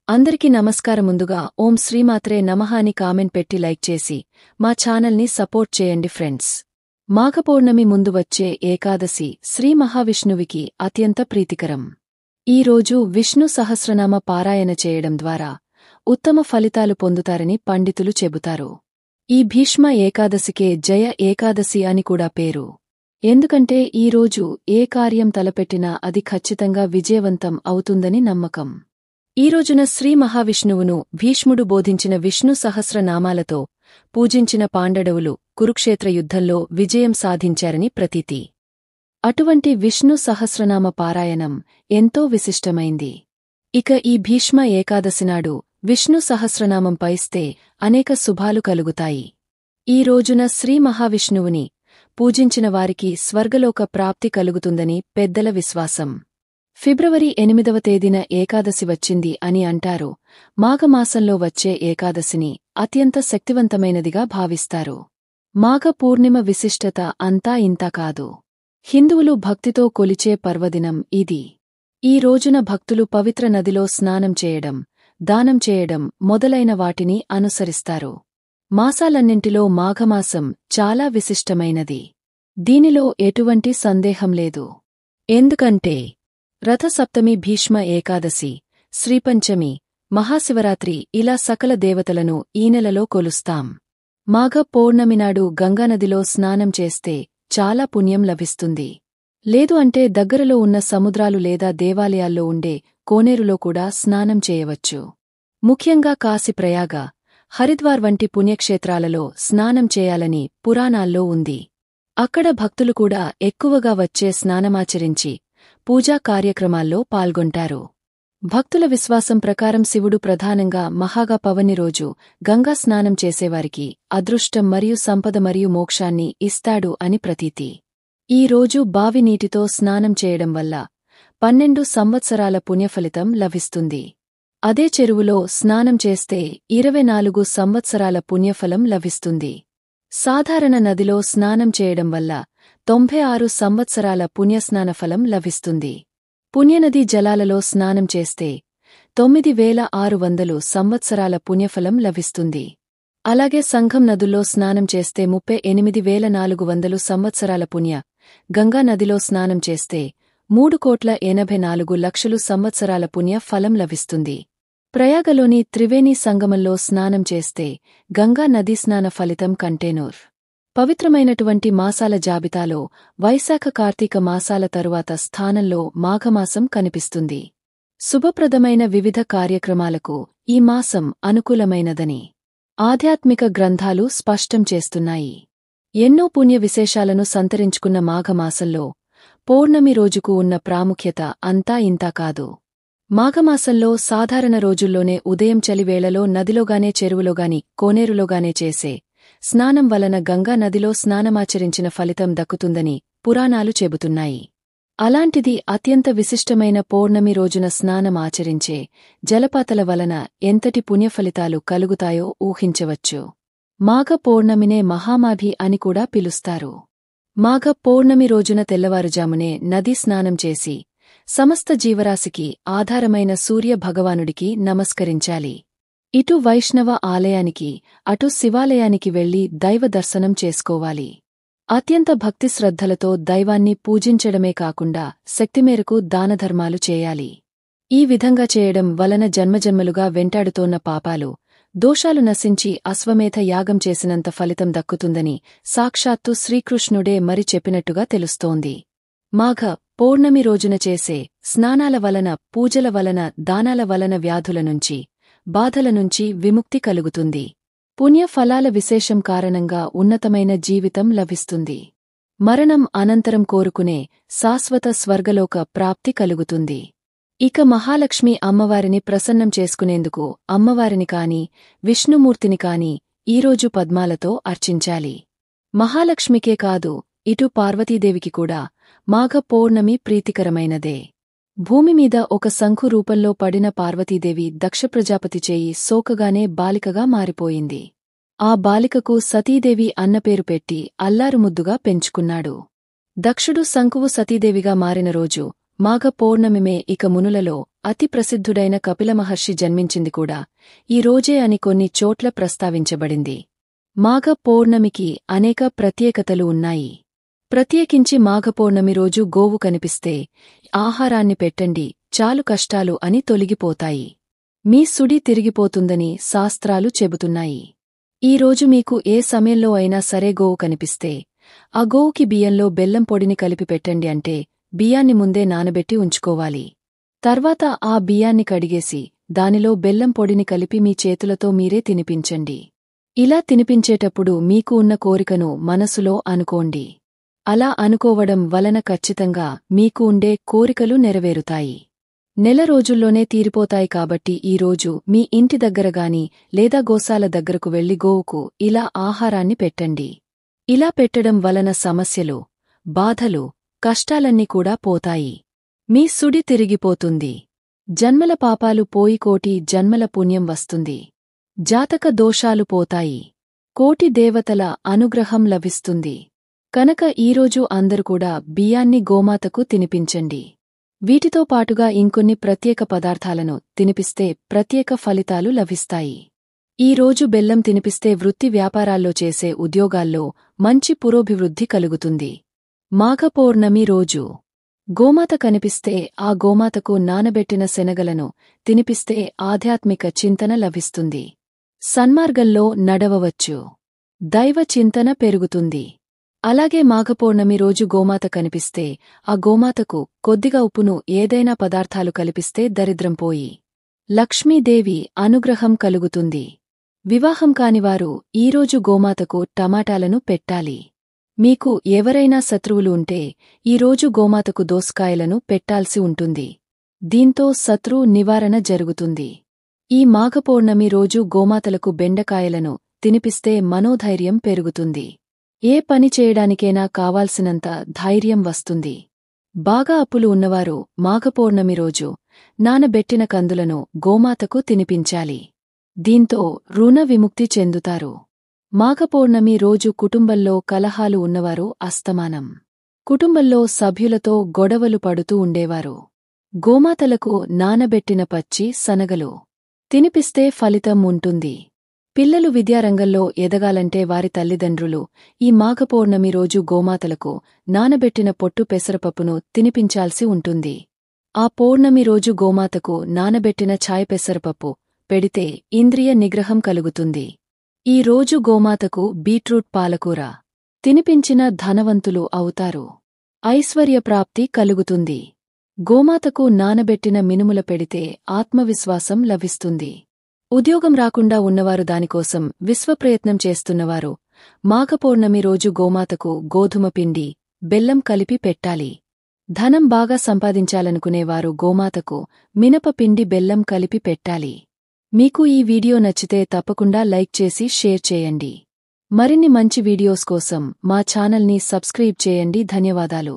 అందరికీ నమస్కారం. ముందుగా ఓం శ్రీమాత్రే నమః అని కామెంట్ పెట్టి లైక్ చేసి మా ఛానల్ని సపోర్ట్ చేయండి ఫ్రెండ్స్. మాఘ పౌర్ణమి ముందు వచ్చే ఏకాదశి శ్రీ మహావిష్ణువికి అత్యంత ప్రీతికరం. ఈ రోజు విష్ణు సహస్రనామ పారాయణ చేయడం ద్వారా ఉత్తమ ఫలితాలు పొందుతారని పండితులు చెబుతారు. ఈ భీష్మ ఏకాదశికే జయ ఏకాదశి అని కూడా పేరు. ఎందుకంటే ఈ రోజు ఏ కార్యం తలపెట్టినా అది ఖచ్చితంగా విజయవంతం అవుతుందని నమ్మకం. ఈ రోజున శ్రీ మహావిష్ణువును భీష్ముడు బోధించిన విష్ణు సహస్రనామాలతో పూజించిన పాండవులు కురుక్షేత్ర యుద్ధంలో విజయం సాధించారని ప్రతీతి. అటువంటి విష్ణు సహస్రనామ పారాయణం ఎంతో విశిష్టమైంది. ఇక ఈ భీష్మ ఏకాదశినాడు విష్ణు సహస్రనామం పైస్తే అనేక శుభాలు కలుగుతాయి. ఈ రోజున శ్రీ మహావిష్ణువుని పూజించిన వారికి స్వర్గలోక ప్రాప్తి కలుగుతుందని పెద్దల విశ్వాసం. ఫిబ్రవరి 8వ తేదీన ఏకాదశి వచ్చింది అని అంటారు. మాఘమాసంలో వచ్చే ఏకాదశిని అత్యంత శక్తివంతమైనదిగా భావిస్తారు. మాఘ పూర్ణిమ విశిష్టత అంతా ఇంతా కాదు. హిందువులు భక్తితో కొలిచే పర్వదినం ఇది. ఈ రోజున భక్తులు పవిత్ర నదిలో స్నానం చేయడం, దానం చేయడం మొదలైన వాటిని అనుసరిస్తారు. మాసాలన్నింటిలో మాఘమాసం చాలా విశిష్టమైనది. దీనిలో ఎటువంటి సందేహం లేదు. ఎందుకంటే రథసప్తమి, భీష్మ ఏకాదశి, శ్రీపంచమి, మహాశివరాత్రి ఇలా సకల దేవతలను ఈ నెలలో కొలుస్తాం. మాఘ పౌర్ణమినాడు గంగానదిలో స్నానం చేస్తే చాలా పుణ్యం లభిస్తుంది. లేదు అంటే దగ్గరలో ఉన్న సముద్రాలు లేదా దేవాలయాల్లో ఉండే కోనేరులో కూడా స్నానం చేయవచ్చు. ముఖ్యంగా కాశీ, ప్రయాగ, హరిద్వార్ వంటి పుణ్యక్షేత్రాలలో స్నానం చేయాలని పురాణాల్లో ఉంది. అక్కడ భక్తులు కూడా ఎక్కువగా వచ్చే స్నానమాచరించి పూజా కార్యక్రమాల్లో పాల్గొంటారు. భక్తుల విశ్వాసం ప్రకారం శివుడు ప్రధానంగా మహాగా పౌర్ణమి రోజు గంగా స్నానం చేసేవారికి అదృష్టం మరియు సంపద మరియు మోక్షాన్ని ఇస్తాడు అని ప్రతీతి. ఈ రోజు బావి నీటితో స్నానం చేయడం వల్ల 12 సంవత్సరాల పుణ్యఫలితం లభిస్తుంది. అదే చెరువులో స్నానం చేస్తే 24 సంవత్సరాల పుణ్యఫలం లభిస్తుంది. సాధారణ నదిలో స్నానం చేయడం వల్ల 96 సంవత్సరాల పుణ్యస్నానఫలం లభిస్తుంది. పుణ్యనదీ జలాలలో స్నానం చేస్తే 9600 సంవత్సరాల పుణ్యఫలం లభిస్తుంది. అలాగే సంఘం నదుల్లో స్నానం చేస్తే 38400 సంవత్సరాల పుణ్య, గంగా నదిలో స్నానం చేస్తే 3,84,00,000 సంవత్సరాల పుణ్య ఫలం లభిస్తుంది. ప్రయాగలోని త్రివేణి సంగమంలో స్నానం చేస్తే గంగా నదీ స్నాన ఫలితం కంటేనూర్. పవిత్రమైనటువంటి మాసాల జాబితాలో వైశాఖ, కార్తీక మాసాల తరువాత స్థానంలో మాఘమాసం కనిపిస్తుంది. శుభప్రదమైన వివిధ కార్యక్రమాలకు ఈ మాసం అనుకూలమైనదని ఆధ్యాత్మిక గ్రంథాలు స్పష్టం చేస్తున్నాయి. ఎన్నో పుణ్య విశేషాలను సంతరించుకున్న మాఘమాసంలో పౌర్ణమి రోజుకు ఉన్న ప్రాముఖ్యత అంతా ఇంతా కాదు. మాఘమాసంలో సాధారణ రోజుల్లోనే ఉదయం చలివేళలో నదిలోగానే, చెరువులోగాని, కోనేరులోగానే చేసే స్నానం వలన గంగా నదిలో స్నానమాచరించిన ఫలితం దక్కుతుందని పురాణాలు చెబుతున్నాయి. అలాంటిది అత్యంత విశిష్టమైన పౌర్ణమి రోజున స్నానమాచరించే జలపాతాల వలన ఎంతటి పుణ్యఫలితాలు కలుగుతాయో ఊహించవచ్చు. మాఘ పౌర్ణమినే మహామాఘి అని కూడా పిలుస్తారు. మాఘ పౌర్ణమి రోజున తెల్లవారుజామునే నదీ స్నానం చేసి సమస్త జీవరాశికి ఆధారమైన సూర్య భగవానుడికి నమస్కరించాలి. ఇటు వైష్ణవ ఆలయానికి, అటు శివాలయానికి వెళ్లి దైవ దర్శనం చేసుకోవాలి. అత్యంత భక్తి శ్రద్ధలతో దైవాన్ని పూజించడమే కాకుండా శక్తిమేరకు దానధర్మాలు చేయాలి. ఈ విధంగా చేయడం వలన జన్మజన్మలుగా వెంటాడుతోన్న పాపాలు, దోషాలు నశించి అశ్వమేధ యాగం చేసినంత ఫలితం దక్కుతుందని సాక్షాత్తు శ్రీకృష్ణుడే మరి చెప్పినట్టుగా తెలుస్తోంది. మాఘ పౌర్ణమి రోజున చేసే స్నానాల వలన, పూజల వలన, దానాల వలన వ్యాధుల నుంచి, బాధల నుంచి విముక్తి కలుగుతుంది. పుణ్యఫలాల విశేషం కారణంగా ఉన్నతమైన జీవితం లభిస్తుంది. మరణం అనంతరం కోరుకునే శాశ్వత స్వర్గలోక ప్రాప్తి కలుగుతుంది. ఇక మహాలక్ష్మి అమ్మవారిని ప్రసన్నం చేసుకునేందుకు అమ్మవారిని కాని, విష్ణుమూర్తిని కాని ఈరోజు పద్మాలతో అర్చించాలి. మహాలక్ష్మికే కాదు, ఇటు పార్వతీదేవికి కూడా మాఘ పౌర్ణమి ప్రీతికరమైనదే. భూమిమీద ఒక శంఖు రూపంలో పడిన పార్వతీదేవి దక్షప్రజాపతి చేయి సోకగానే బాలికగా మారిపోయింది. ఆ బాలికకు సతీదేవి అన్నపేరు పెట్టి అల్లారుముద్దుగా పెంచుకున్నాడు. దక్షుడు శంకువు సతీదేవిగా మారిన రోజు మాఘ పౌర్ణమిమే. ఇక మునులలో అతి ప్రసిద్ధుడైన కపిల మహర్షి జన్మించింది కూడా ఈ రోజే అని కొన్ని చోట్ల ప్రస్తావించబడింది. మాఘ పౌర్ణమికి అనేక ప్రత్యేకతలు ఉన్నాయి. ప్రత్యేకించి మాఘ పౌర్ణమి రోజు గోవు కనిపిస్తే ఆహారాన్ని పెట్టండి, చాలు కష్టాలు అని తొలగిపోతాయి. మీ సుడి తిరిగిపోతుందని శాస్త్రాలు చెబుతున్నాయి. ఈ రోజు మీకు ఏ సమయంలో అయినా సరే గోవు కనిపిస్తే ఆ గోవుకి బియ్యంలో బెల్లం పొడిని కలిపి పెట్టండి. అంటే బియ్యాన్ని ముందే నానబెట్టి ఉంచుకోవాలి. తర్వాత ఆ బియ్యాన్ని కడిగేసి దానిలో బెల్లం పొడిని కలిపి మీ చేతులతో మీరే తినిపించండి. ఇలా తినిపించేటప్పుడు మీకు ఉన్న కోరికను మనసులో అనుకోండి. అలా అనుకోవడం వలన ఖచ్చితంగా మీకు ఉండే కోరికలు నెరవేరుతాయి. నెల రోజుల్లోనే తీరిపోతాయి. కాబట్టి ఈరోజు మీ ఇంటి దగ్గరగాని లేదా గోశాల దగ్గరకు వెళ్లి గోవుకు ఇలా ఆహారాన్ని పెట్టండి. ఇలా పెట్టడం వలన సమస్యలు, బాధలు, కష్టాలన్నీ కూడా పోతాయి. మీ సుడి తిరిగిపోతుంది. జన్మల పాపాలు పోయి కోటి జన్మల పుణ్యం వస్తుంది. జాతక దోషాలు పోతాయి. కోటి దేవతల అనుగ్రహం లభిస్తుంది. కనుక ఈరోజు అందరూ కూడా బియ్యాన్ని గోమాతకు తినిపించండి. వీటితో పాటుగా ఇంకొన్ని ప్రత్యేక పదార్థాలను తినిపిస్తే ప్రత్యేక ఫలితాలు లభిస్తాయి. ఈరోజు బెల్లం తినిపిస్తే వృత్తి వ్యాపారాల్లో చేసే ఉద్యోగాల్లో మంచి పురోభివృద్ధి కలుగుతుంది. మాఘ పౌర్ణమి రోజు గోమాత కనిపిస్తే ఆ గోమాతకు నానబెట్టిన శనగలను తినిపిస్తే ఆధ్యాత్మిక చింతన లభిస్తుంది. సన్మార్గంలో నడవవచ్చు. దైవ చింతన పెరుగుతుంది. అలాగే మాఘపౌర్ణమి రోజు గోమాత కనిపిస్తే ఆ గోమాతకు కొద్దిగా ఉప్పును ఏదైనా పదార్థాలు కలిపిస్తే దరిద్రం పోయి లక్ష్మీదేవి అనుగ్రహం కలుగుతుంది. వివాహం కానివారు ఈరోజు గోమాతకు టమాటాలను పెట్టాలి. మీకు ఎవరైనా శత్రువులు ఉంటే ఈరోజు గోమాతకు దోసకాయలను పెట్టాల్సి ఉంటుంది. దీంతో శత్రు నివారణ జరుగుతుంది. ఈ మాఘపౌర్ణమి రోజు గోమాతలకు బెండకాయలను తినిపిస్తే మనోధైర్యం పెరుగుతుంది. ఏ పని చేయడానికైనా కావాల్సినంత ధైర్యం వస్తుంది. బాగా అప్పులు ఉన్నవారు మాఘపౌర్ణమి రోజు నానబెట్టిన కందులను గోమాతకు తినిపించాలి. దీంతో రుణ విముక్తి చెందుతారు. మాఘపౌర్ణమి రోజు కుటుంబంలో కలహాలు ఉన్నవారు అస్తమానం కుటుంబంలో సభ్యులతో గొడవలు పడుతూ ఉండేవారు గోమాతలకు నానబెట్టిన పచ్చి శనగలు తినిపిస్తే ఫలితం ఉంటుంది. పిల్లలు విద్యారంగంలో ఎదగాలంటే వారి తల్లిదండ్రులు ఈ మాఘపౌర్ణమి రోజు గోమాతలకు నానబెట్టిన పొట్టు పెసరపప్పును తినిపించాల్సి ఉంటుంది. ఆ పౌర్ణమి రోజు గోమాతకు నానబెట్టిన ఛాయ్ పెసరపప్పు పెడితే ఇంద్రియ నిగ్రహం కలుగుతుంది. ఈ రోజు గోమాతకు బీట్రూట్ పాలకూర తినిపించిన ధనవంతులు అవుతారు. ఐశ్వర్యప్రాప్తి కలుగుతుంది. గోమాతకు నానబెట్టిన మినుముల పెడితే ఆత్మవిశ్వాసం లభిస్తుంది. ఉద్యోగం రాకుండా ఉన్నవారు దానికోసం విశ్వప్రయత్నం చేస్తున్నవారు మాఘపౌర్ణమి రోజు గోమాతకు గోధుమ పిండి, బెల్లం కలిపి పెట్టాలి. ధనం బాగా సంపాదించాలనుకునేవారు గోమాతకు మినప పిండి, బెల్లం కలిపి పెట్టాలి. మీకు ఈ వీడియో నచ్చితే తప్పకుండా లైక్ చేసి షేర్ చేయండి. మరిన్ని మంచి వీడియోస్ కోసం మా ఛానల్ని సబ్స్క్రైబ్ చేయండి. ధన్యవాదాలు.